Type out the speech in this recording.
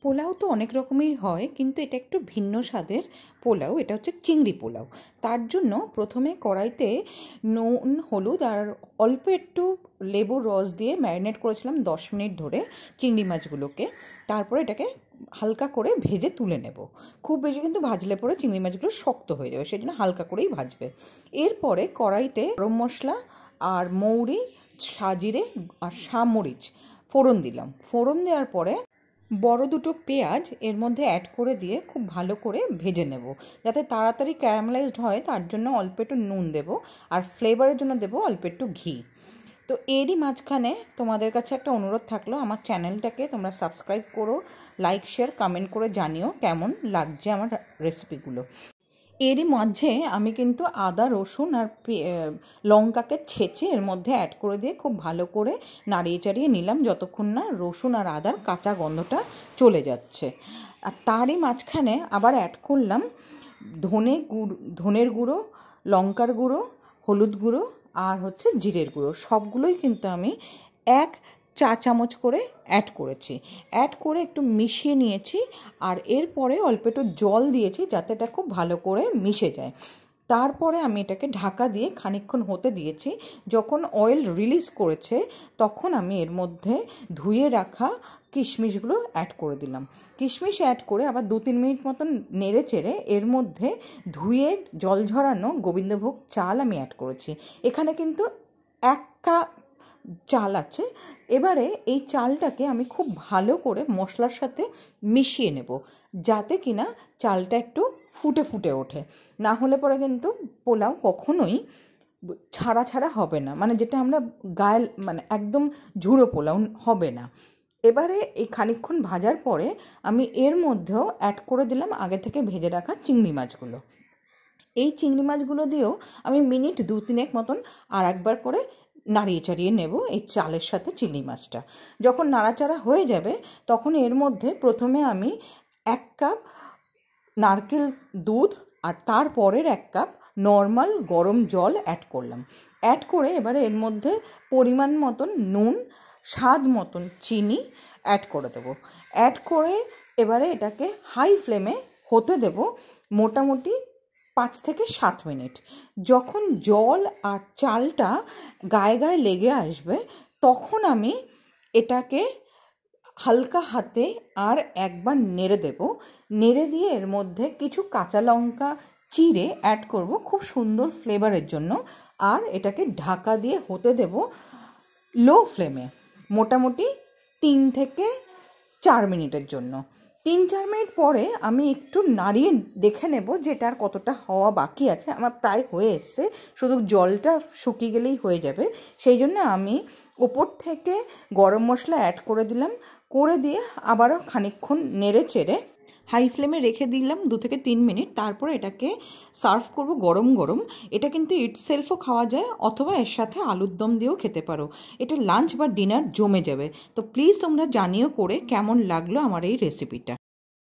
পোলাও তো অনেক রকমের হয়, কিন্তু এটা একটু ভিন্ন স্বাদের পোলাও। এটা হচ্ছে চিংড়ি পোলাও। তার জন্য প্রথমে কড়াইতে নুন, হলুদ আর অল্প একটু লেবুর রস দিয়ে ম্যারিনেট করেছিলাম 10 মিনিট ধরে চিংড়ি মাছগুলোকে। তারপরে এটাকে হালকা করে ভেজে তুলে নেব। খুব বেশি কিন্তু ভাজলে পরে চিংড়ি মাছগুলো শক্ত হয়ে যাবে, সেই জন্য হালকা করেই ভাজবে। এরপরে কড়াইতে গরম মশলা আর মৌরি, সাজিরে আর সামরিচ ফোড়ন দিলাম। ফোড়ন দেওয়ার পরে বড় দুটো পেঁয়াজ এর মধ্যে অ্যাড করে দিয়ে খুব ভালো করে ভেজে নেব, যাতে তাড়াতাড়ি ক্যারামেলাইজড হয়। তার জন্য অল্প একটু নুন দেব, আর ফ্লেভারের জন্য দেব অল্প একটু ঘি। তো এরই মাঝখানে তোমাদের কাছে একটা অনুরোধ থাকলো, আমার চ্যানেলটাকে তোমরা সাবস্ক্রাইব করো, লাইক শেয়ার কমেন্ট করে জানিও কেমন লাগছে আমার রেসিপিগুলো। এরই মাঝে আমি কিন্তু আদা, রসুন আর লঙ্কাকে ছেঁচে এর মধ্যে অ্যাড করে দিয়ে খুব ভালো করে নাড়িয়ে চাড়িয়ে নিলাম, যতক্ষণ না রসুন আর আদার কাঁচা গন্ধটা চলে যাচ্ছে। আর তারই মাঝখানে আবার অ্যাড করলাম ধনের গুঁড়ো, লঙ্কার গুঁড়ো, হলুদ গুঁড়ো আর হচ্ছে জিরের গুঁড়ো। সবগুলোই কিন্তু আমি 1 চা চামচ করে অ্যাড করেছি। অ্যাড করে একটু মিশিয়ে নিয়েছি, আর এরপরে অল্প একটু জল দিয়েছি যাতে এটা খুব ভালো করে মিশে যায়। তারপরে আমি এটাকে ঢাকা দিয়ে খানিকক্ষণ হতে দিয়েছি। যখন অয়েল রিলিজ করেছে তখন আমি এর মধ্যে ধুয়ে রাখা কিশমিশগুলো অ্যাড করে দিলাম। কিশমিশ অ্যাড করে আবার 2-3 মিনিট মতন নেড়ে চেড়ে এর মধ্যে ধুয়ে জল ঝরানো গোবিন্দভোগ চাল আমি অ্যাড করেছি। এখানে কিন্তু 1 কাপ চাল আছে। এবারে এই চালটাকে আমি খুব ভালো করে মশলার সাথে মিশিয়ে নেব, যাতে কিনা চালটা একটু ফুটে ফুটে ওঠে। না হলে পরে কিন্তু পোলাও কখনোই ছাড়া ছাড়া হবে না, মানে যেটা আমরা গায়ে মানে একদম ঝুড়ো পোলাও হবে না। এবারে এই খানিকক্ষণ ভাজার পরে আমি এর মধ্যেও অ্যাড করে দিলাম আগে থেকে ভেজে রাখা চিংড়ি মাছগুলো। এই চিংড়ি মাছগুলো দিয়েও আমি মিনিট 2-3 মতন আর একবার করে নাড়িয়ে চাড়িয়ে নেব এই চালের সাথে চিংড়ি মাছটা। যখন নাড়াচাড়া হয়ে যাবে তখন এর মধ্যে প্রথমে আমি 1 কাপ নারকেল দুধ আর তারপরের 1 কাপ নর্মাল গরম জল অ্যাড করলাম। অ্যাড করে এবারে এর মধ্যে পরিমাণ মতন নুন, স্বাদ মতন চিনি অ্যাড করে দেবো। অ্যাড করে এবারে এটাকে হাই ফ্লেমে হতে দেব মোটামুটি 5 থেকে 7 মিনিট। যখন জল আর চালটা গায়ে গায়ে লেগে আসবে তখন আমি এটাকে হালকা হাতে আর একবার নেড়ে দেব। নেড়ে দিয়ে এর মধ্যে কিছু কাঁচা লঙ্কা চিড়ে অ্যাড করব খুব সুন্দর ফ্লেভারের জন্য। আর এটাকে ঢাকা দিয়ে হতে দেব লো ফ্লেমে মোটামুটি 3 থেকে 4 মিনিটের জন্য। 3-4 মিনিট পরে আমি একটু নাড়িয়ে দেখে নেব যে এটার কতটা হওয়া বাকি আছে। আমার প্রায় হয়ে এসছে, শুধু জলটা শুকিয়ে গেলেই হয়ে যাবে। সেই জন্য আমি ওপর থেকে গরম মশলা অ্যাড করে দিলাম, করে দিয়ে আবারও খানিকক্ষণ নেড়ে চেড়ে হাই ফ্লেমে রেখে দিলাম 2 থেকে 3 মিনিট। তারপরে এটাকে সার্ভ করব গরম গরম। এটা কিন্তু ইটসেলফও খাওয়া যায়, অথবা এর সাথে আলুর দম দিয়েও খেতে পারো। এটা লাঞ্চ বা ডিনার জমে যাবে। তো প্লিজ তোমরা জানিও করে কেমন লাগলো আমার এই রেসিপিটা।